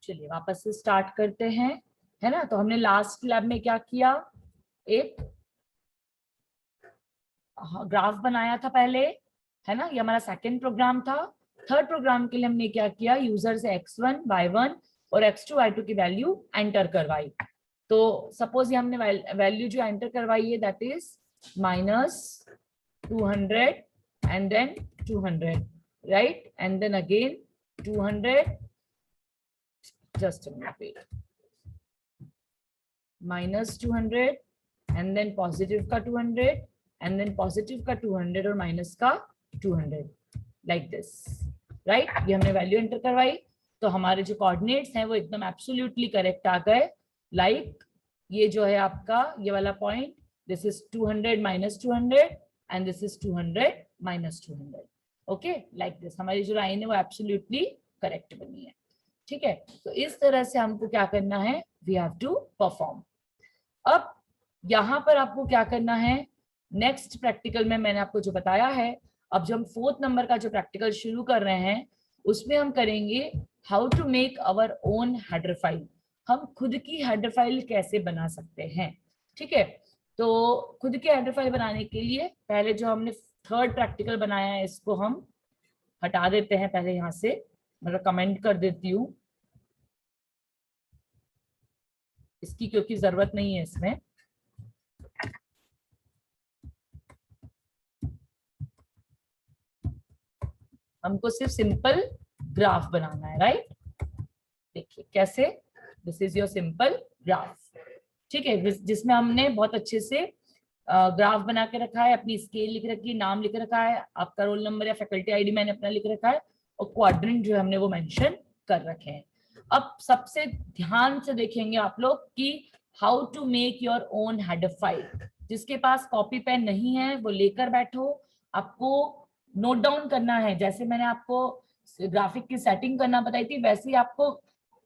चलिए वापस से स्टार्ट करते हैं, है ना। तो हमने लास्ट लैब में क्या किया, एक ग्राफ बनाया था पहले, है ना। ये हमारा सेकंड प्रोग्राम था। थर्ड प्रोग्राम के लिए हमने क्या किया, यूजर से x1 y1 और x2 y2 की वैल्यू एंटर करवाई। तो सपोज ये हमने वैल्यू जो एंटर करवाई है that is -200 and then 200, right, and then again 200, just a minute, wait, -200 and then positive का 200 एंड देन पॉजिटिव का 200 और माइनस का 200, लाइक दिस, राइट। ये हमने वैल्यू एंटर करवाई, तो हमारे जो कोऑर्डिनेट्स हैं वो एकदम एब्सोल्युटली करेक्ट आ गए। लाइक ये जो है आपका ये वाला point, this is 200 -200 and this is 200 -200, okay, like this. हमारी जो लाइन है वो एब्सोल्युटली करेक्ट बनी है, ठीक है। तो इस तरह से हमको क्या करना है, वी हैव टू परफॉर्म। अब यहाँ पर आपको क्या करना है, नेक्स्ट प्रैक्टिकल में मैंने आपको जो बताया है, अब जो हम 4th नंबर का जो प्रैक्टिकल शुरू कर रहे हैं उसमें हम करेंगे how to make our own header file. हम खुद की हेडर फाइल कैसे बना सकते हैं, ठीक है। तो खुद की हेडर फाइल बनाने के लिए पहले जो हमने 3rd प्रैक्टिकल बनाया है इसको हम हटा देते हैं पहले यहाँ से, मतलब कमेंट कर देती हूँ इसकी, क्योंकि जरूरत नहीं है इसमें। हमको सिर्फ सिंपल ग्राफ बनाना है, राइट। देखिए कैसे, this is your simple graph, ठीक है, जिसमें हमने बहुत अच्छे से ग्राफ बना के रखा है, अपनी स्केल लिख रखी है, नाम लिख रखा है, आपका रोल नंबर या फैकल्टी आईडी मैंने अपना लिख रखा है, और क्वाड्रेंट जो है हमने वो मेंशन कर रखे हैं। अब सबसे ध्यान से देखेंगे आप लोग कि how to make your own header file. जिसके पास कॉपी पेन नहीं है वो लेकर बैठो, आपको नोट डाउन करना है। जैसे मैंने आपको ग्राफिक की सेटिंग करना बताई थी, वैसे ही आपको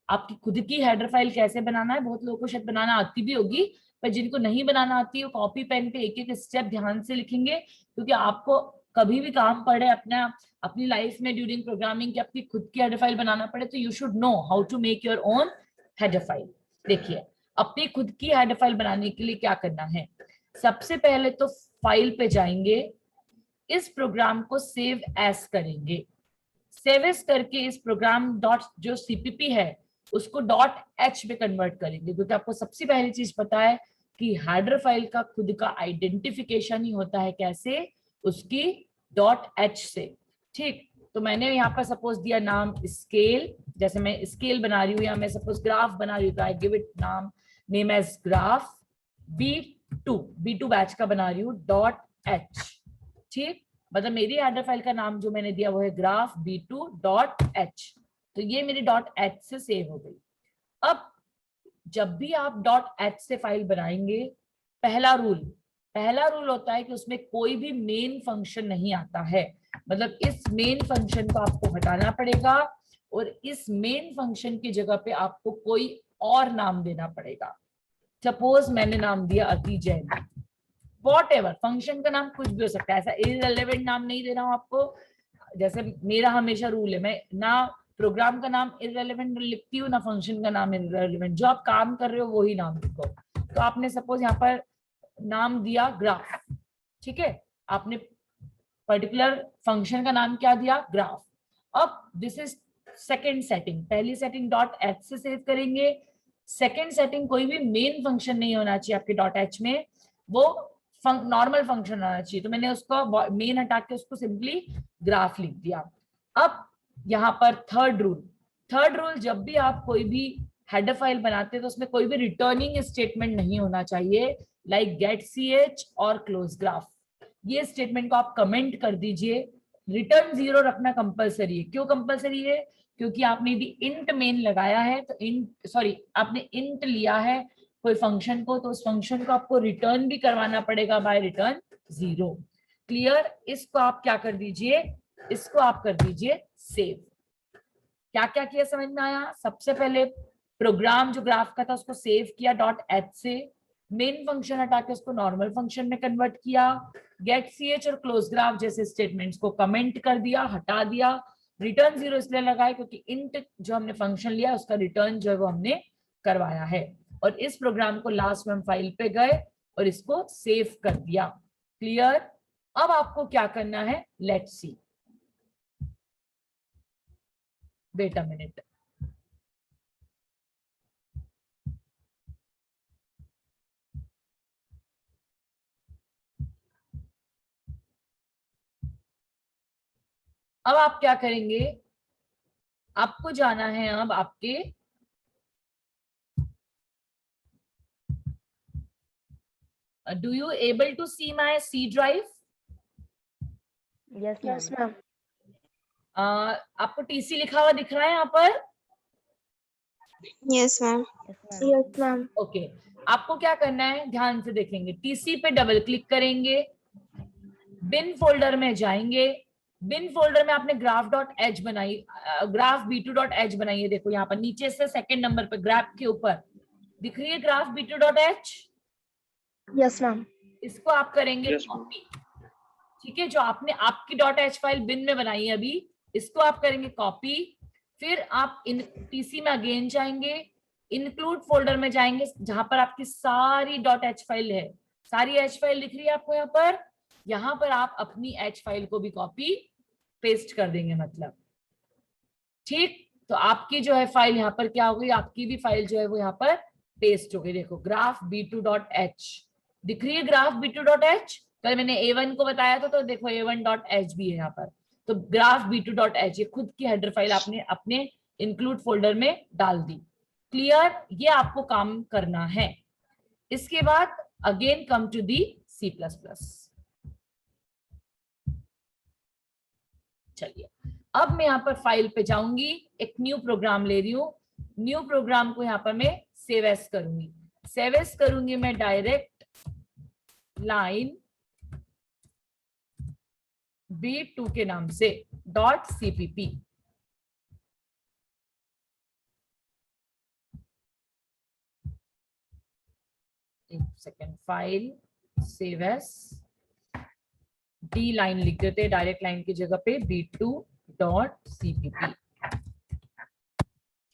आपकी खुद की हेडर फाइल कैसे बनाना है, बहुत लोगों को शायद बनाना आती भी होगी, पर जिनको नहीं बनाना आती वो कॉपी पेन पे एक एक स्टेप ध्यान से लिखेंगे, क्योंकि आपको कभी भी काम पड़े अपनी लाइफ में ड्यूरिंग प्रोग्रामिंग की अपनी खुद की हेडर फाइल बनाना पड़े, तो you should know how to make your own header file. देखिए अपनी खुद की हेडर फाइल बनाने के लिए क्या करना है, सबसे पहले तो फाइल पे जाएंगे, इस प्रोग्राम को सेव एज करेंगे, सेव एज करके इस प्रोग्राम डॉट जो सीपीपी है उसको .h में कन्वर्ट करेंगे, क्योंकि आपको सबसे पहली चीज पता है कि हेडर फाइल का खुद का आइडेंटिफिकेशन ही होता है कैसे, उसकी .h से, ठीक। तो मैंने यहाँ पर सपोज दिया नाम स्केल, जैसे मैं स्केल बना रही हूँ या मैं सपोज ग्राफ बना रही हूँ, तो I give it name as graph B2 batch का बना रही हूँ .h, ठीक। मतलब मेरी हेडर फाइल का नाम जो मैंने दिया वो है ग्राफ B2.h, तो ये मेरी .h से सेव हो गई। अब जब भी आप .h से फाइल बनाएंगे, पहला रूल होता है कि उसमें कोई भी मेन फंक्शन नहीं आता है, मतलब इस मेन फंक्शन को आपको हटाना पड़ेगा और इस मेन फंक्शन की जगह पे आपको कोई और नाम देना पड़ेगा। सपोज मैंने नाम दिया अति जैन, वॉटएवर, फंक्शन का नाम कुछ भी हो सकता है, ऐसा इररिलेवेंट नाम नहीं दे रहा हूं आपको। जैसे मेरा हमेशा रूल है, मैं ना प्रोग्राम का नाम इररिलेवेंट लिखती हूँ ना फंक्शन का नाम इररिलेवेंट, जो आप काम कर रहे हो वही नाम लिखो। तो आपने सपोज यहाँ पर नाम दिया ग्राफ, ठीक है, आपने पर्टिकुलर फंक्शन का नाम क्या दिया, ग्राफ। अब दिस इज सेकेंड सेटिंग, पहली सेटिंग .h से सेव करेंगे, सेकेंड सेटिंग कोई भी मेन फंक्शन नहीं होना चाहिए आपके .h में, वो नॉर्मल फंक्शन होना चाहिए, तो मैंने उसको मेन हटा के उसको सिंपली ग्राफ लिख दिया। अब यहाँ पर थर्ड रूल, जब भी आप कोई भी हेडर फाइल बनाते हैं तो उसमें कोई भी रिटर्निंग स्टेटमेंट नहीं होना चाहिए, लाइक गेट ch और क्लोज ग्राफ, ये स्टेटमेंट को आप कमेंट कर दीजिए। रिटर्न 0 रखना कंपलसरी है, क्यों कंपलसरी है, क्योंकि आपने यदि इंट मेन लगाया है तो आपने इंट लिया है कोई फंक्शन को, तो उस फंक्शन को आपको रिटर्न भी करवाना पड़ेगा बाय रिटर्न 0। क्लियर, इसको आप क्या कर दीजिए, इसको आप कर दीजिए सेव। क्या क्या किया समझ में आया, सबसे पहले प्रोग्राम जो ग्राफ का था उसको सेव किया .h से, मेन फंक्शन हटा के उसको नॉर्मल फंक्शन में कन्वर्ट किया, गेट ch और क्लोज ग्राफ जैसे स्टेटमेंट्स को कमेंट कर दिया, हटा दिया, रिटर्न 0 इसलिए लगाए क्योंकि इंट जो हमने फंक्शन लिया उसका रिटर्न जो है वो हमने करवाया है। और इस प्रोग्राम को लास्ट में हम फाइल पे गए और इसको सेव कर दिया। क्लियर? अब आपको क्या करना है, let's see. Wait a minute. अब आप क्या करेंगे, आपको जाना है अब आपके do you able to see my C drive? Yes ma'am. आपको टीसी लिखा हुआ दिख रहा है यहाँ पर? Yes ma'am. Yes ma'am. Okay, आपको क्या करना है, ध्यान से देखेंगे, टीसी पे डबल क्लिक करेंगे, बिन फोल्डर में जाएंगे, बिन फोल्डर में आपने graph.h बनाई, ग्राफ b2.h बनाई है। देखो यहाँ पर नीचे से सेकंड नंबर पे ग्राफ के ऊपर दिख रही है ग्राफ b2.h। Yes ma'am. इसको आप करेंगे कॉपी, ठीक है, जो आपने आपकी .h फाइल बिन में बनाई है अभी, इसको आप करेंगे कॉपी। फिर आप इन टीसी में अगेन जाएंगे, इंक्लूड फोल्डर में जाएंगे जहां पर आपकी सारी .h फाइल है, सारी h फाइल दिख रही है आपको यहाँ पर। यहाँ पर आप अपनी h फाइल को भी कॉपी पेस्ट कर देंगे, मतलब ठीक। तो आपकी जो है फाइल यहाँ पर क्या हो गई, आपकी भी फाइल जो है वो यहाँ पर पेस्ट हो गई। देखो ग्राफ b2.h दिख रही है, ग्राफ b2.h। कल मैंने a1 को बताया था, तो देखो a1.h भी है यहाँ पर। तो ग्राफ b2.h ये खुद की हेडर फाइल आपने अपने इंक्लूड फोल्डर में डाल दी। क्लियर? ये आपको काम करना है। इसके बाद again come to the C++। चलिए, अब मैं यहाँ पर फाइल पे जाऊंगी, एक न्यू प्रोग्राम ले रही हूँ, न्यू प्रोग्राम को यहाँ पर मैं सेव एस करूंगी। सेव एस करूंगी मैं डायरेक्ट लाइन B2 के नाम से .cpp। एक second, file save S D line लिख देते हैं डायरेक्ट लाइन की जगह पे b2.cpp।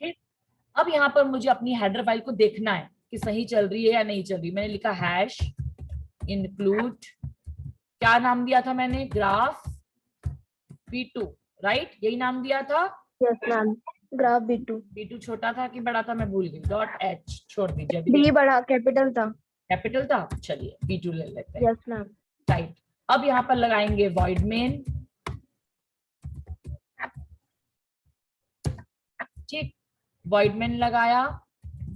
ठीक, अब यहाँ पर मुझे अपनी हेडर फाइल को देखना है कि सही चल रही है या नहीं चल रही। मैंने लिखा हैश इंक्लूड, क्या नाम दिया था मैंने, ग्राफ b2, राइट, यही नाम दिया था। Yes ma'am. Graph B2। b2 छोटा था कि बड़ा था, मैं भूल गई, .h छोड़ दीजिए, B बड़ा कैपिटल था। कैपिटल था। चलिए b2 ले लेते हैं। Yes ma'am. राइट, अब यहाँ पर लगाएंगे void main। ठीक, void main लगाया,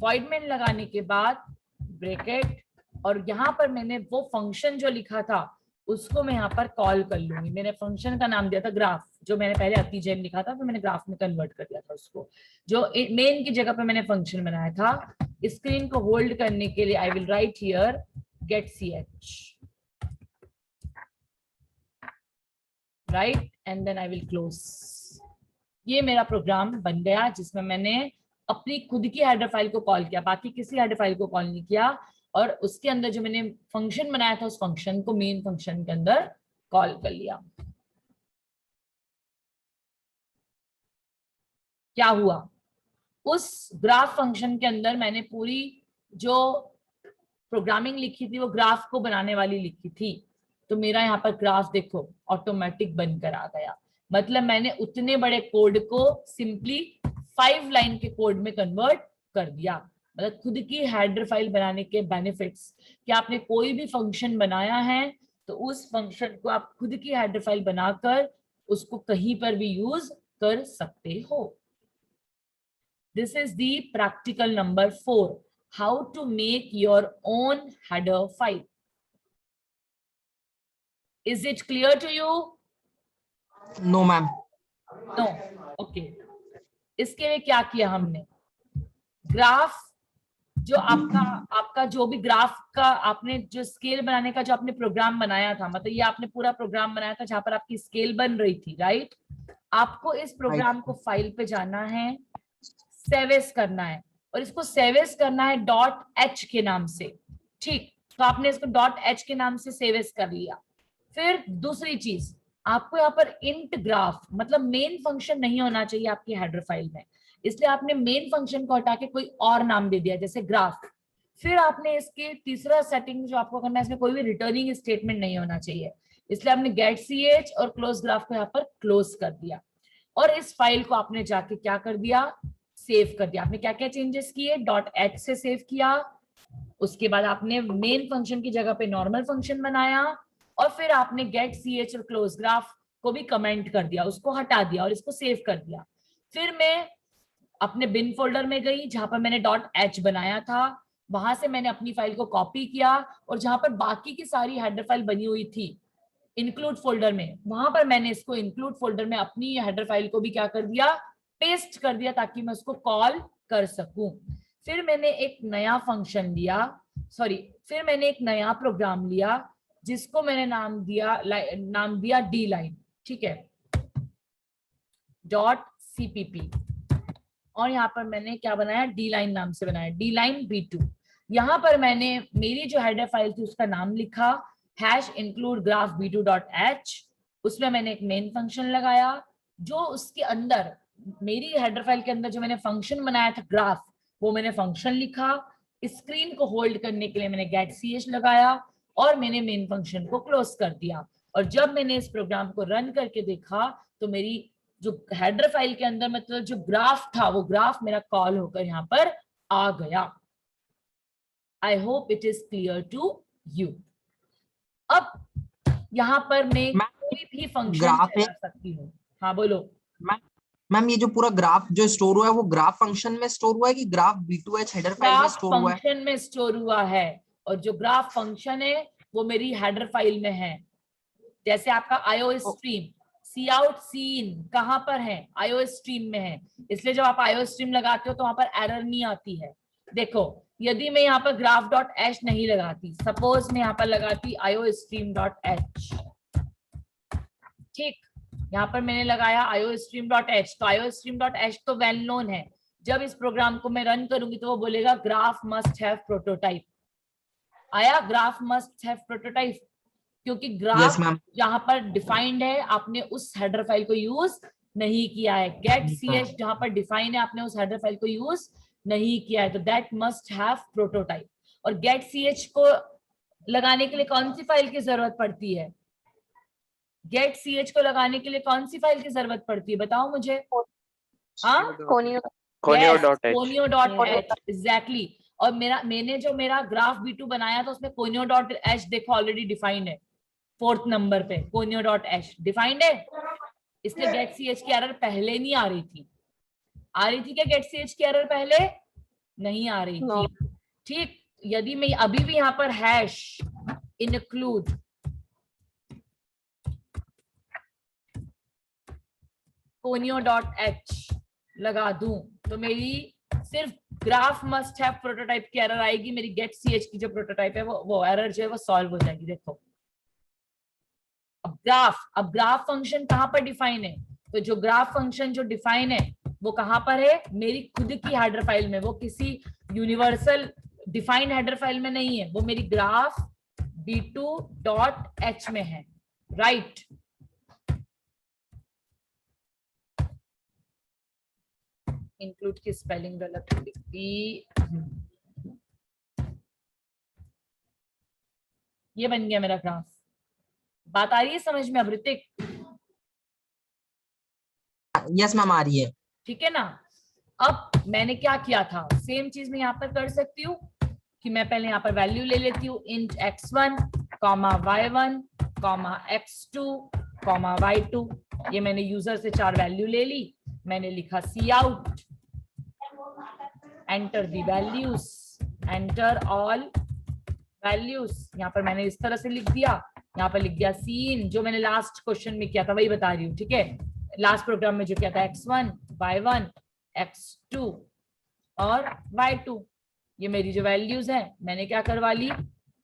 void main लगाने के बाद ब्रैकेट, और यहाँ पर मैंने वो फंक्शन जो लिखा था उसको मैं यहाँ पर कॉल कर लूंगी। मैंने फंक्शन का नाम दिया था ग्राफ, जो मैंने पहले अति जैन लिखा था, तो मैंने ग्राफ में कन्वर्ट कर दिया था उसको, जो मेन की जगह पर मैंने फंक्शन बनाया था। स्क्रीन को होल्ड करने के लिए I will write here get ch, right, and then I will close. ये मेरा प्रोग्राम बन गया जिसमें मैंने अपनी खुद की हेडर फाइल को कॉल किया, बाकी किसी हेडर फाइल को कॉल नहीं किया, और उसके अंदर जो मैंने फंक्शन बनाया था उस फंक्शन को मेन फंक्शन के अंदर कॉल कर लिया। क्या हुआ, उस ग्राफ फंक्शन के अंदर मैंने पूरी जो प्रोग्रामिंग लिखी थी वो ग्राफ को बनाने वाली लिखी थी, तो मेरा यहाँ पर ग्राफ देखो ऑटोमेटिक बनकर आ गया। मतलब मैंने उतने बड़े कोड को सिंपली 5 लाइन के कोड में कन्वर्ट कर दिया। मतलब खुद की हेडर फाइल बनाने के बेनिफिट्स कि आपने कोई भी फंक्शन बनाया है तो उस फंक्शन को आप खुद की हेडर फाइल बनाकर उसको कहीं पर भी यूज कर सकते हो। This is the practical number 4, how to make your own header file. Is it clear to you? No ma'am. No. Okay. इसके लिए क्या किया हमने, ग्राफ जो आपका जो भी ग्राफ का आपने जो स्केल बनाने का जो आपने प्रोग्राम बनाया था, मतलब ये आपने पूरा प्रोग्राम बनाया था जहां पर आपकी स्केल बन रही थी, राइट। आपको इस प्रोग्राम को फाइल पे जाना है, सेव एस करना है, और इसको सेव एस करना है .h के नाम से। ठीक, तो आपने इसको .h के नाम से सेव एस कर लिया। फिर दूसरी चीज, आपको यहाँ पर इंट ग्राफ मतलब मेन फंक्शन नहीं होना चाहिए आपकी हेडर फाइल में, इसलिए आपने मेन फंक्शन को हटा के कोई और नाम दे दिया जैसे ग्राफ। फिर आपने इसके तीसरा सेटिंग जो आपको करना है, इसमें कोई भी रिटर्निंग स्टेटमेंट नहीं होना चाहिए, इसलिए आपने गेट ch और क्लोज ग्राफ को यहाँ पर क्लोज कर दिया। और इस फाइल को आपने जाके क्या कर दिया, सेव कर दिया। आपने क्या क्या चेंजेस किए, .h से सेव किया, उसके बाद आपने मेन फंक्शन की जगह पे नॉर्मल फंक्शन बनाया, और फिर आपने गेट ch और क्लोज ग्राफ को भी कमेंट कर दिया, उसको हटा दिया और इसको सेव कर दिया। फिर मैं अपने बिन फोल्डर में गई जहां पर मैंने .h बनाया था, वहां से मैंने अपनी फाइल को कॉपी किया, और जहां पर बाकी की सारी हेडर फाइल बनी हुई थी इंक्लूड फोल्डर में, वहां पर मैंने इसको इंक्लूड फोल्डर में अपनी हेडर फाइल को भी क्या कर दिया, पेस्ट कर दिया, ताकि मैं उसको कॉल कर सकूं। फिर मैंने एक नया फंक्शन लिया, फिर मैंने एक नया प्रोग्राम लिया जिसको मैंने नाम दिया डी लाइन, ठीक है, .cpp, और यहाँ पर मैंने क्या बनाया, डी लाइन नाम से बनाया, डी लाइन B2। यहाँ पर मैंने मेरी जो हेडर फाइल थी उसका नाम लिखा #include graph b2.h, उसमें मैंने एक मेन फंक्शन लगाया, जो उसके अंदर मेरी हेडर फाइल के अंदर जो मैंने फंक्शन बनाया था ग्राफ, वो मैंने फंक्शन लिखा। स्क्रीन को होल्ड करने के लिए मैंने गेट ch लगाया, और मैंने मेन फंक्शन को क्लोज कर दिया। और जब मैंने इस प्रोग्राम को रन करके देखा तो मेरी जो हेडर फाइल के अंदर मतलब जो ग्राफ था, वो ग्राफ मेरा कॉल होकर यहाँ पर आ गया। I hope it is clear to you. अब यहाँ पर मैं कोई भी फंक्शन चला सकती हूँ। हाँ बोलो। मैम ये जो पूरा ग्राफ जो स्टोर हुआ है वो ग्राफ फंक्शन में स्टोर हुआ है कि ग्राफ B2H हेडर फाइल में स्टोर हुआ है? फंक्शन में स्टोर हुआ है, और जो ग्राफ फंक्शन है वो मेरी हेडर फाइल में है। जैसे आपका IO स्ट्रीम Cout सीन कहाँ पर है, IO स्ट्रीम में है, इसलिए जब आप IO स्ट्रीम लगाते हो तो वहां पर एरर नहीं आती है। देखो यदि मैं यहाँ पर graph.h नहीं लगाती, सपोज मैं यहाँ पर लगाती IO stream.h, ठीक, यहाँ पर मैंने लगाया IO stream.h, तो IO stream.h तो वेल नोन है। जब इस प्रोग्राम को मैं रन करूंगी तो वो बोलेगा ग्राफ मस्ट हैव प्रोटोटाइप। आया ग्राफ मस्ट हैव प्रोटोटाइप, क्योंकि ग्राफ जहां पर डिफाइंड है आपने उस हेडर फाइल को यूज नहीं किया है। गेट ch जहां पर डिफाइन है आपने उस हेडर फाइल को यूज नहीं किया है, तो दैट मस्ट हैव प्रोटोटाइप। और गेट ch को लगाने के लिए कौन सी फाइल की जरूरत पड़ती है, गेट ch को लगाने के लिए कौन सी फाइल की जरूरत पड़ती है बताओ मुझे। conio.h, exactly. और मैंने जो मेरा ग्राफ B2 बनाया था उसमें conio.h देखो ऑलरेडी डिफाइंड है, 4th नंबर पे conio.h डिफाइंड है, इसलिए गेट ch की एरर पहले नहीं आ रही थी। आ रही थी क्या गेट ch की एरर पहले? नहीं आ रही थी, ठीक। यदि मैं अभी भी यहाँ पर #include conio.h लगा दूं तो मेरी सिर्फ ग्राफ मस्ट हैव प्रोटोटाइप की एरर आएगी, मेरी गेट ch की जो प्रोटोटाइप है वो एरर जो है वो सॉल्व हो जाएगी। देखो अब ग्राफ फंक्शन कहां पर डिफाइन है, तो जो ग्राफ फंक्शन जो डिफाइन है वो कहां पर है, मेरी खुद की हेडर फाइल में, वो किसी यूनिवर्सल डिफाइंड हेडर फाइल में नहीं है, वो मेरी ग्राफ b2.h में है, राइट। इंक्लूड की स्पेलिंग गलत हुई, ये बन गया मेरा ग्राफ। बात आ रही है समझ में अब ऋतिक? यस मैम आ रही है, ठीक है ना। अब मैंने क्या किया था, सेम चीज मैं यहाँ पर कर सकती हूँ कि मैं पहले यहाँ पर वैल्यू ले लेती हूँ int x1, y1, x2, y2। ये मैंने यूजर से 4 वैल्यू ले ली, मैंने लिखा cout, enter the values, enter all values. यहाँ पर मैंने इस तरह से लिख दिया, यहाँ पर लिख दिया सीन, जो मैंने लास्ट क्वेश्चन में किया था वही बता रही हूँ, ठीक है, लास्ट प्रोग्राम में जो किया था x1, y1, x2 और y2। ये मेरी जो वैल्यूज हैं मैंने क्या करवा ली,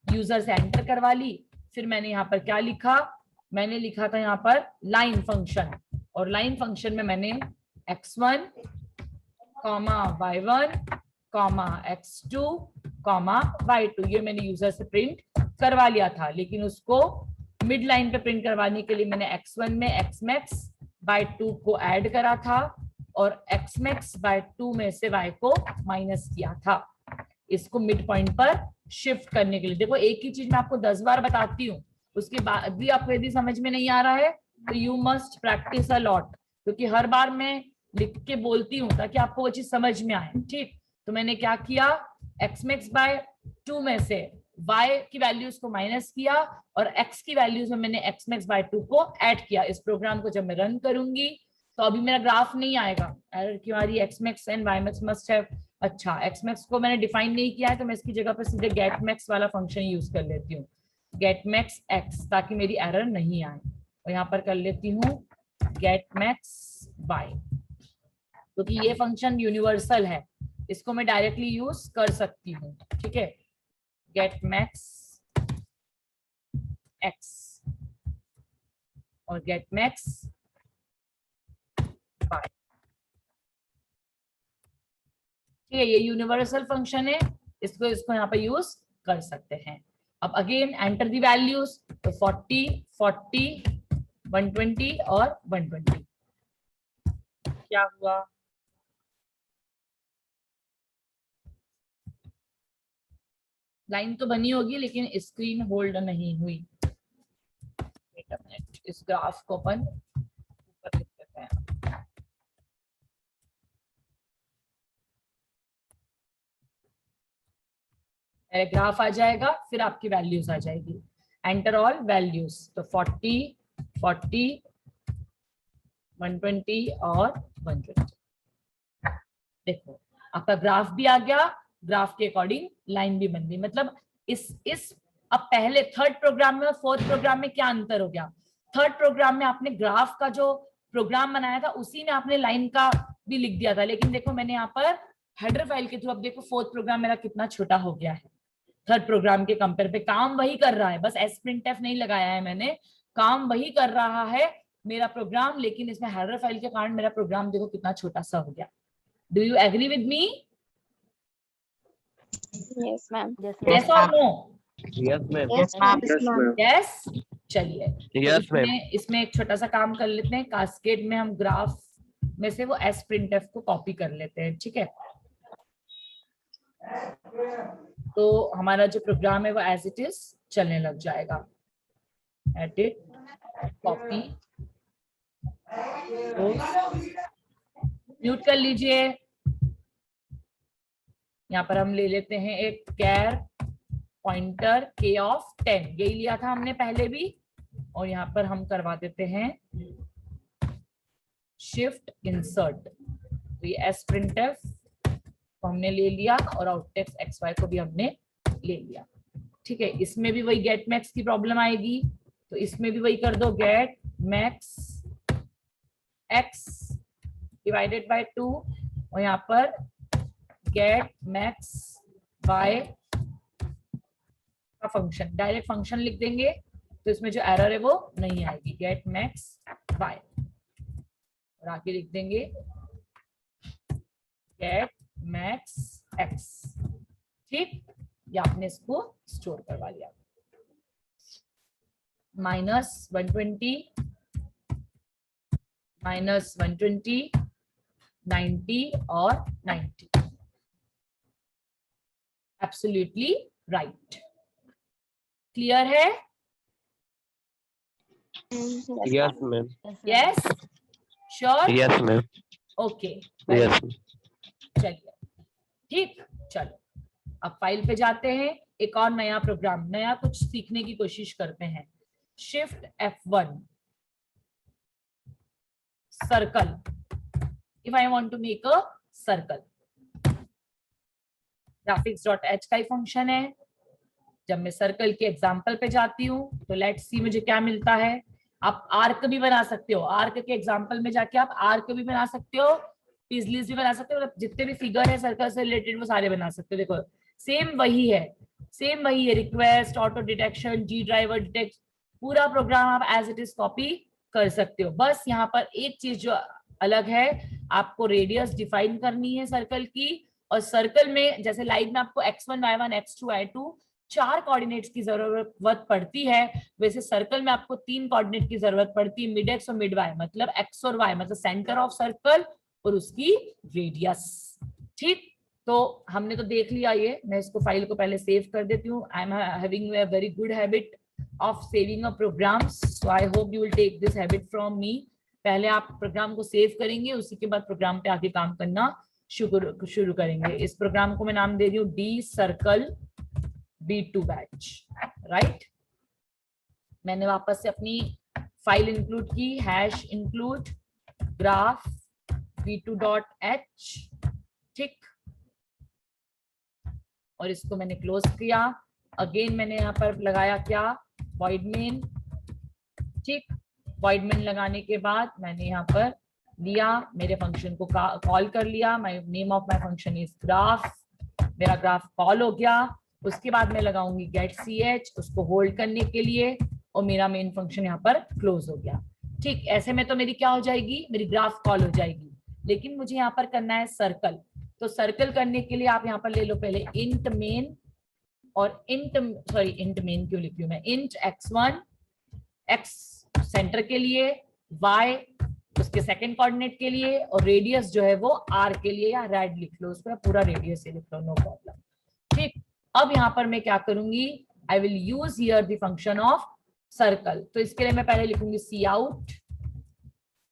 यूजर से एंटर करवा ली। फिर मैंने यहाँ पर क्या लिखा, मैंने लिखा था यहाँ पर लाइन फंक्शन, और लाइन फंक्शन में मैंने x1, y1, x2, y2 ये मैंने यूजर से प्रिंट करवा लिया था, लेकिन उसको मिड लाइन पे प्रिंट करवाने के लिए मैंने x1 में xmax by 2 को ऐड करा था और xmax by 2 में से y को माइनस किया था, इसको मिड पॉइंट पर शिफ्ट करने के लिए। देखो एक ही चीज मैं आपको 10 बार बताती हूँ, उसके बाद भी आपको यदि समझ में नहीं आ रहा है तो you must practice a lot, क्योंकि हर बार मैं लिख के बोलती हूँ ताकि आपको वो चीज समझ में आए। ठीक, तो मैंने क्या किया, xmax by 2 में से y की वैल्यूज को माइनस किया और x की वैल्यूज में मैंने xmax by 2 को ऐड किया। इस प्रोग्राम को जब मैं रन करूंगी तो अभी मेरा ग्राफ नहीं आएगा, एरर क्यों आ रही है, xmax and ymax must have, अच्छा xmax को मैंने डिफाइन नहीं किया है तो मैं इसकी जगह पर सीधे getmax वाला फंक्शन यूज कर लेती हूँ, getmax x, ताकि मेरी एरर नहीं आए। और यहाँ पर कर लेती हूँ getmax y, क्योंकि ये फंक्शन यूनिवर्सल है, इसको मैं डायरेक्टली यूज कर सकती हूँ। ठीक है, getmax x और getmax y, ठीक है, ये यूनिवर्सल फंक्शन है, इसको यहाँ पे यूज कर सकते हैं। अब अगेन एंटर दी वैल्यूज, तो 40 40 120 और 120, क्या हुआ, लाइन तो बनी होगी लेकिन स्क्रीन होल्ड नहीं हुई। वेट अ मिनट, इस ग्राफ को अपन ऊपर लिख देते हैं। ग्राफ आ जाएगा, फिर आपकी वैल्यूज आ जाएगी, एंटर ऑल वैल्यूज, तो 40 40 120 और 120। देखो आपका ग्राफ भी आ गया, ग्राफ के अकॉर्डिंग लाइन भी बन गई। मतलब इस अब पहले थर्ड प्रोग्राम में और फोर्थ प्रोग्राम में क्या अंतर हो गया, थर्ड प्रोग्राम में आपने ग्राफ का जो प्रोग्राम बनाया था उसी में आपने लाइन का भी लिख दिया था, लेकिन देखो मैंने यहाँ पर हेडर फाइल के थ्रू, अब देखो फोर्थ प्रोग्राम मेरा कितना छोटा हो गया है थर्ड प्रोग्राम के कंपेयर पे, काम वही कर रहा है, बस sprintf नहीं लगाया है मैंने, काम वही कर रहा है मेरा प्रोग्राम, लेकिन इसमें हेडर फाइल के कारण मेरा प्रोग्राम देखो कितना छोटा सा हो गया। Do you agree with me? Yes, ma'am. Yes or no? Yes, ma'am. Yes, ma'am. ma'am. Yes, चलिए Yes, तो ma'am. इसमें एक छोटा सा काम कर लेते हैं, कास्केड में हम ग्राफ में से वो sprintf को कॉपी कर लेते हैं। ठीक है, तो हमारा जो प्रोग्राम है वो एज इट इज चलने लग जाएगा। एडिट, कॉपी, म्यूट कर लीजिए। यहाँ पर हम ले लेते हैं एक कैर पॉइंटर k ऑफ 10, यही लिया था हमने पहले भी, और यहाँ पर हम करवा देते हैं शिफ्ट इंसर्ट, तो ये sprintf को हमने ले लिया और आउटटेक्स्ट xy को भी हमने ले लिया। ठीक है, इसमें भी वही गेट मैक्स की प्रॉब्लम आएगी, तो इसमें भी वही कर दो, get max x divided by 2 और यहाँ पर गेट मैक्स y का फंक्शन, डायरेक्ट फंक्शन लिख देंगे तो इसमें जो एरर है वो नहीं आएगी, गेट मैक्स y, और आगे लिख देंगे गेट मैक्स x। ठीक, या आपने इसको स्टोर करवा लिया, -120 -120 90 और 90, एब्सोल्युटली राइट। क्लियर है? Yes, ma'am. Yes, sure, Yes, ma'am. Okay, Yes. चलिए ठीक, चलो अब फाइल पे जाते हैं, एक और नया प्रोग्राम, नया कुछ सीखने की कोशिश करते हैं। Shift F1, circle, if I want to make a circle, graphics.h का ही फंक्शन है। जब मैं सर्कल के एग्जाम्पल पे जाती हूँ तो लेट्स सी मुझे क्या मिलता है। आप आर्क भी बना सकते हो, आर्क के एग्जाम्पल में जाके आप आर्क भी बना सकते हो, पिजलीज भी बना सकते हो, जितने भी फिगर है सर्कल से रिलेटेड वो सारे बना सकते हो। देखो सेम वही है, सेम वही है, रिक्वेस्ट, ऑटो डिटेक्शन, जी ड्राइवर डिटेक्ट, पूरा प्रोग्राम आप एज इट इज कॉपी कर सकते हो। बस यहाँ पर एक चीज जो अलग है, आपको रेडियस डिफाइन करनी है सर्कल की, और सर्कल में जैसे लाइन में आपको x1 y1 x2 y2 4 coordinates की जरूरत पड़ती है, वैसे सर्कल में आपको 3 कोऑर्डिनेट की जरूरत पड़ती है, मिड एक्स और मिड वाई, मतलब एक्स और वाई, मतलब सेंटर ऑफ सर्कल और उसकी रेडियस। ठीक, तो हमने तो देख लिया ये। मैं इसको फाइल को पहले सेव कर देती हूँ। I am having a very good habit of saving a programs, so I hope you will take this habit from me. पहले आप प्रोग्राम को सेव करेंगे, उसी के बाद प्रोग्राम पे आके काम करना शुरू करेंगे। इस प्रोग्राम को मैं नाम दे रही हूँ D circle B2 batch, right. मैंने वापस से अपनी फाइल इंक्लूड की, हैश इंक्लूड ग्राफ b2.h, ठीक, और इसको मैंने क्लोज किया। अगेन मैंने यहाँ पर लगाया क्या, void main, ठीक। void main लगाने के बाद मैंने यहाँ पर लिया, मेरे फंक्शन को कॉल कर लिया। My name of my function is graph, मेरा ग्राफ कॉल हो गया। उसके बाद मैं लगाऊंगी गेट ch, उसको होल्ड करने के लिए, और मेरा मेन फंक्शन यहाँ पर क्लोज हो गया। ठीक, ऐसे में तो मेरी क्या हो जाएगी, मेरी ग्राफ कॉल हो जाएगी। लेकिन मुझे यहाँ पर करना है सर्कल, तो सर्कल करने के लिए आप यहाँ पर ले लो पहले इंट मेन, और इंट मेन क्यों लिख रही हूँ मैं, इंट x1 x सेंटर के लिए, y उसके सेकंड कोऑर्डिनेट के लिए, और रेडियस जो है वो r के लिए, या रेड लिख लो उसको, पूरा रेडियस लिख लो, नो प्रॉब्लम। ठीक, अब यहाँ पर मैं क्या करूंगी, I will use here the function of circle. तो इसके लिए मैं पहले लिखूंगी cout,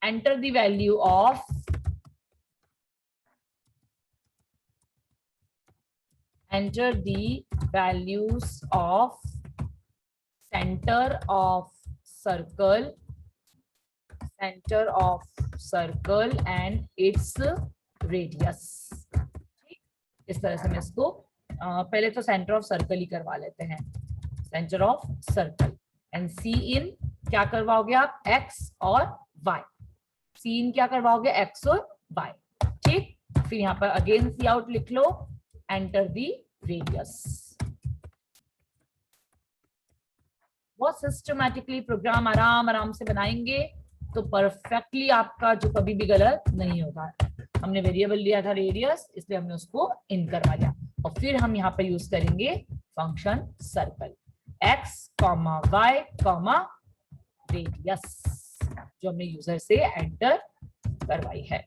enter the value of enter the values of center of circle and its radius। इस तरह से मैं इसको पहले तो सेंटर ऑफ सर्कल ही करवा लेते हैं, सेंटर ऑफ सर्कल, एंड सी इन क्या करवाओगे आप, x और y, सी इन क्या करवाओगे, x और y, ठीक। फिर यहाँ पर अगेन सी आउट लिख लो, एंटर दी रेडियस। बहुत सिस्टमैटिकली प्रोग्राम आराम से बनाएंगे तो परफेक्टली आपका जो कभी भी गलत नहीं होगा। हमने वेरिएबल लिया था रेडियस, इसलिए हमने उसको इन करवा लिया, और फिर हम यहाँ पे यूज करेंगे function circle, x, y, radius, जो हमने यूजर से एंटर करवाई है।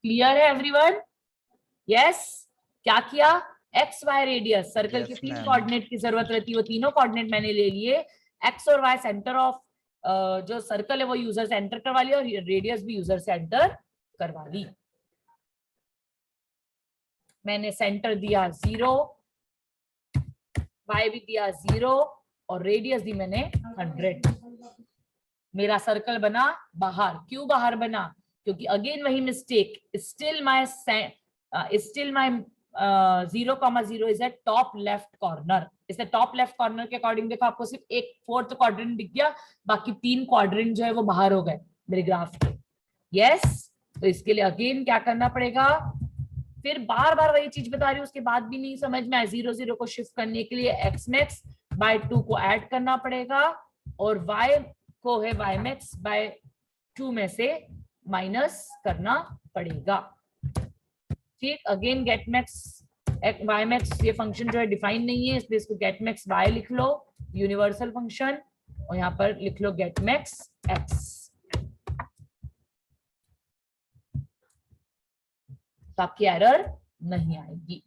क्लियर है एवरीवन? यस, क्या किया, एक्स वाई रेडियस, सर्कल के 3 कोऑर्डिनेट की जरूरत रहती है, वो तीनों कोऑर्डिनेट मैंने ले लिए। एक्स और वाई सेंटर ऑफ जो सर्कल है वो यूजर से एंटर करवा लिया, और रेडियस भी यूजर से एंटर करवा ली। मैंने सेंटर दिया 0, वाई भी दिया 0, और रेडियस दी मैंने 100। मेरा सर्कल बना बाहर। क्यों बाहर बना, क्योंकि अगेन वही mistake, still my 0,0 is eight top left corner. इसे टॉप लेफ्ट कॉर्नर के अकॉर्डिंग देखो, आपको सिर्फ एक 4th क्वाड्रेंट दिख गया, बाकी 3 क्वाड्रेंट जो है वो बाहर हो गए मेरे ग्राफ के। यस, तो इसके लिए अगेन क्या करना पड़ेगा, फिर बार बार वही चीज बता रही हूँ, उसके बाद भी नहीं समझ में आए, 0 0 को शिफ्ट करने के लिए x max by 2 को ऐड करना पड़ेगा, और y को है y max by 2 में से माइनस करना पड़ेगा। ठीक, again get max Y max, ये फंक्शन जो है डिफाइन नहीं है, इसलिए इसको गेट मैक्स वाई लिख लो, यूनिवर्सल फंक्शन, और यहाँ पर लिख लो गेट मैक्स एक्स, तो आपकी एरर नहीं आएगी।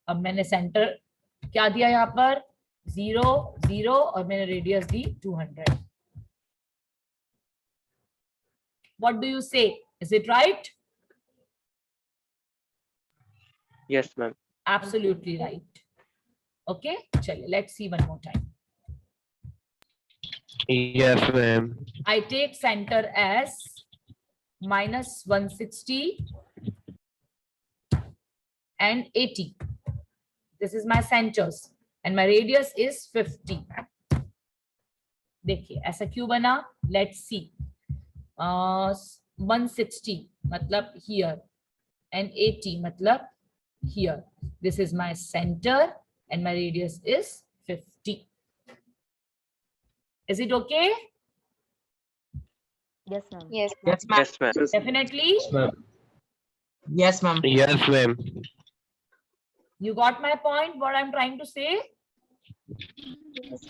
अब मैंने सेंटर क्या दिया यहाँ पर, 0 0, और मैंने radius the 200। What do you say? Is it right? Yes, ma'am. Absolutely right. Okay, chaliye, let's see one more time. Yes, ma'am. I take center as -160 and 80. This is my centers and my radius is 50. देखिए ऐसा क्यों बना, let's see. 160 मतलब here and 80 मतलब here. This is my center and my radius is 50. Is it okay? Yes, ma'am. Yes. Yes, ma'am. Yes, ma'am. Definitely. Yes, ma'am. Yes, ma'am. You got my point, what I'm trying to say? Yes.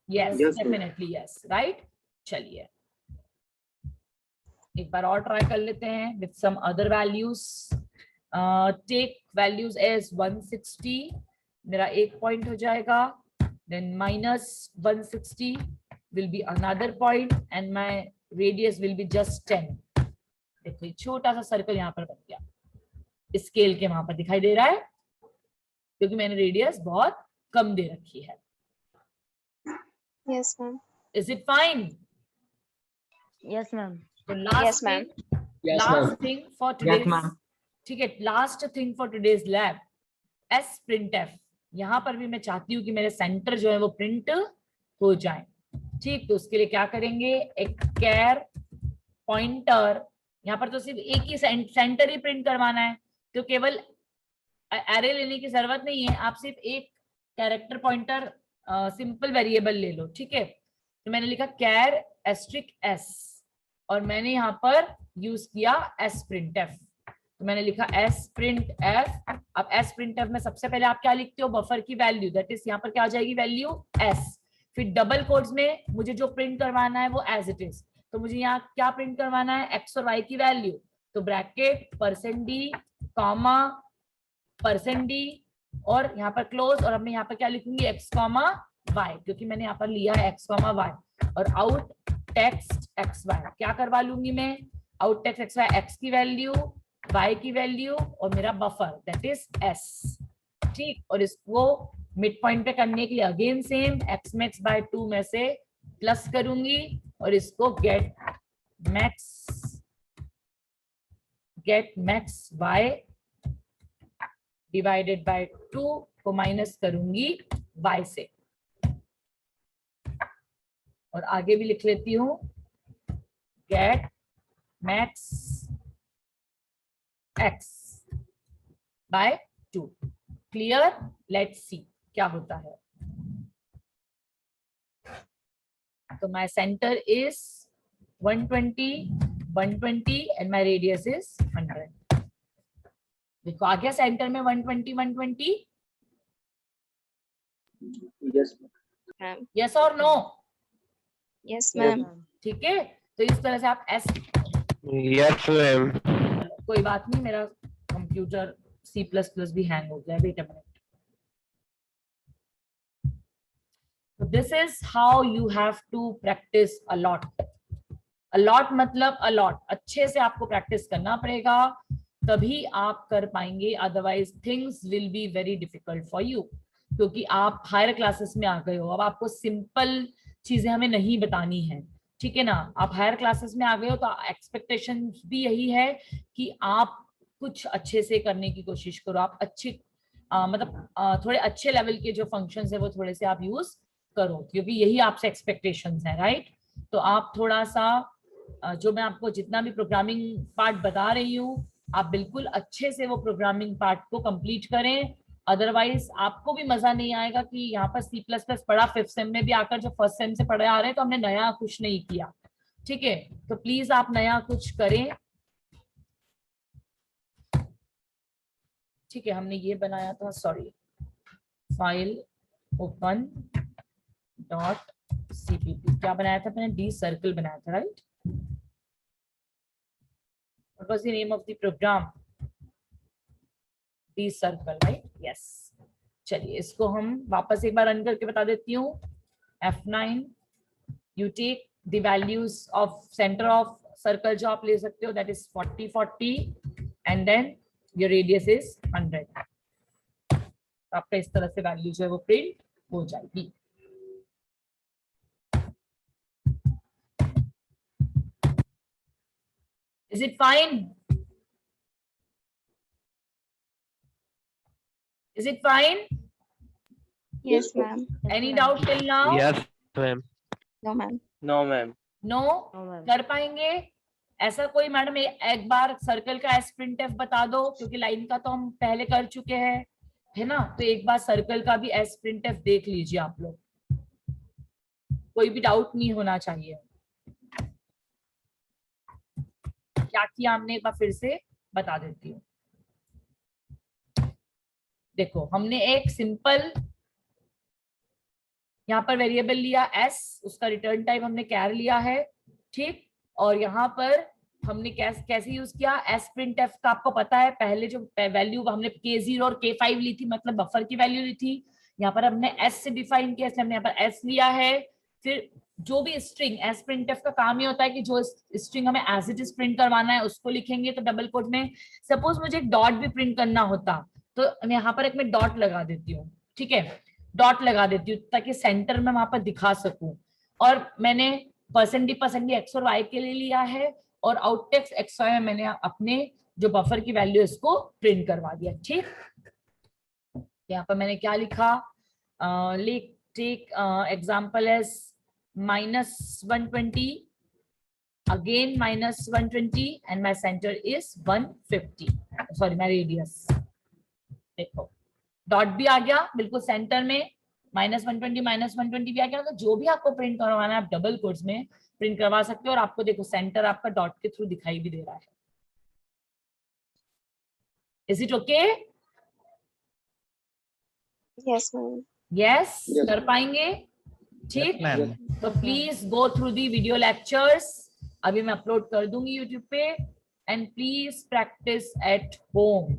Yes, Yes, definitely yes, right? चलिए एक बार और try कर लेते हैं with some other values. Take values as 160, मेरा एक point हो जाएगा, then minus 160 will be another point and my radius will be just 10. देखो छोटा सा सर्कल यहाँ पर बन गया, स्केल के वहां पर दिखाई दे रहा है क्योंकि मैंने रेडियस बहुत कम दे रखी है. Yes, ma'am. Is it fine? Yes, ma'am. So last Yes, ma'am. thing, last thing for today's, ma'am. ठीक है, last thing for today's lab, sprintf. यहाँ पर भी मैं चाहती हूँ कि मेरे सेंटर जो है वो प्रिंट हो जाए. ठीक, तो उसके लिए क्या करेंगे, एक कैर पॉइंटर, यहाँ पर तो सिर्फ एक ही सेंटर ही प्रिंट करवाना है, तो केवल एरे लेने की जरूरत नहीं है, आप सिर्फ एक कैरेक्टर पॉइंटर सिंपल वेरिएबल ले लो. ठीक है, तो मैंने लिखा कैर एस्ट्रिक एस और मैंने यहाँ पर यूज किया sprintf. तो मैंने लिखा sprintf. अब sprintf में सबसे पहले आप क्या लिखते हो, बफर की वैल्यू, दैट इज यहाँ पर क्या आ जाएगी वैल्यू s. फिर डबल कोट्स में मुझे जो प्रिंट करवाना है वो एज इट इज, तो मुझे यहाँ क्या प्रिंट करवाना है, x और y की वैल्यू. तो ब्रैकेट %d कॉमा %d और यहाँ पर क्लोज, और अब मैं यहाँ पर क्या लिखूंगी x कॉमा y, क्योंकि मैंने यहाँ पर लिया है x कॉमा y. और आउट टेक्स्ट xy क्या करवा लूंगी मैं, आउट टेक्स्ट xy, x की वैल्यू, y की वैल्यू और मेरा बफर दैट इज s. ठीक, और इसको मिड पॉइंट पे करने के लिए again same x max by 2 में से प्लस करूंगी और इसको get max y divided by 2 को माइनस करूंगी y से. और आगे भी लिख लेती हूँ, get max x by 2. Clear, let's see क्या होता है. तो my centre is 120 and my radius is 100. देखो आ गया सेंटर में 120. यस और नो? Yes, ma'am. ठीक है, तो इस तरह से आप एस, Yes, ma'am. कोई बात नहीं, मेरा कंप्यूटर C++ भी हैंग हो गया, wait a minute. So this is how you have to practice a lot. A lot मतलब a lot. अच्छे से आपको प्रैक्टिस करना पड़ेगा, तभी आप कर पाएंगे, otherwise things will be very difficult for you, क्योंकि आप हायर क्लासेस में आ गए हो. अब आपको सिंपल चीजें हमें नहीं बतानी है, ठीक है ना. आप हायर क्लासेस में आ गए हो तो एक्सपेक्टेशन भी यही है कि आप कुछ अच्छे से करने की कोशिश करो. आप अच्छे मतलब थोड़े अच्छे लेवल के जो फंक्शंस है वो थोड़े से आप यूज करो, क्योंकि यही आपसे एक्सपेक्टेशंस है, राइट. तो आप थोड़ा सा जो मैं आपको जितना भी प्रोग्रामिंग पार्ट बता रही हूँ, आप बिल्कुल अच्छे से वो प्रोग्रामिंग पार्ट को कंप्लीट करें, अदरवाइज आपको भी मजा नहीं आएगा कि यहाँ पर C++ पढ़ा 5th सेम में भी आकर जो 1st सेम से पढ़े आ रहे हैं, तो हमने नया कुछ नहीं किया. ठीक है, तो प्लीज आप नया कुछ करें. ठीक है, हमने ये बनाया था, सॉरी, फाइल ओपन .cpp क्या बनाया था मैंने, डी सर्कल बनाया था, right. What was the name of the program? D circle, right. Yes, चलिए इसको हम वापस एक बार रन करके बता देती हूँ. F9, you take the values of center of circle जो आप ले सकते हो, that is 40 and then your radius is 100. आपका इस तरह से वैल्यू जो है वो प्रिंट हो जाएगी. Is it fine? Is it fine? Yes, ma'am. Any doubt till now? Yes, ma'am. No, ma'am. No, ma'am. No? No, ma'am. कर पाएंगे? ऐसा कोई मैडम एक बार सर्कल का sprintf बता दो, क्योंकि लाइन का तो हम पहले कर चुके हैं, है ना. तो एक बार सर्कल का भी sprintf देख लीजिए आप लोग, कोई भी डाउट नहीं होना चाहिए. क्या किया हमने एक बार फिर से बता देती हूँ. देखो हमने एक सिंपल यहाँ पर वेरिएबल लिया s, उसका रिटर्न टाइप हमने कैर लिया है, ठीक। और यहाँ पर हमने कैसे यूज किया एस प्रिंट एफ का, आपको पता है पहले जो वैल्यू हमने K0 और K5 ली थी, मतलब बफर की वैल्यू ली थी, यहाँ पर हमने s से डिफाइन किया, इसलिए हमने यहाँ पर s लिया है। फिर जो भी स्ट्रिंग, एस प्रिंट एफ का काम ही होता है कि जो स्ट्रिंग हमें एज इट इज प्रिंट करवाना है उसको लिखेंगे, तो डबल कोट में सपोज मुझे एक डॉट भी प्रिंट करना होता तो यहाँ पर एक मैं डॉट लगा देती हूँ, ठीक है, डॉट लगा देती हूँ ताकि सेंटर में वहां पर दिखा सकूं। और मैंने % एक्स और वाई के लिए लिया है, और आउटटेक्स्ट एक्स वाई में मैंने अपने जो बफर की वैल्यू है इसको प्रिंट करवा दिया, ठीक। यहाँ पर मैंने क्या लिखा, take example as -120, again -120 and my centre is 150, sorry my radius. देखो डॉट भी आ गया बिल्कुल सेंटर में, -120 भी आ गया, तो जो भी आपको प्रिंट करवाना है आप डबल कोट्स में प्रिंट करवा सकते हो। और आपको देखो सेंटर आपका डॉट के थ्रू दिखाई भी दे रहा है। Is it okay? Yes, ma'am. Yes, कर पाएंगे, ठीक। तो please go through the video lectures, अभी मैं अपलोड कर दूंगी यूट्यूब पे, and please practice at home.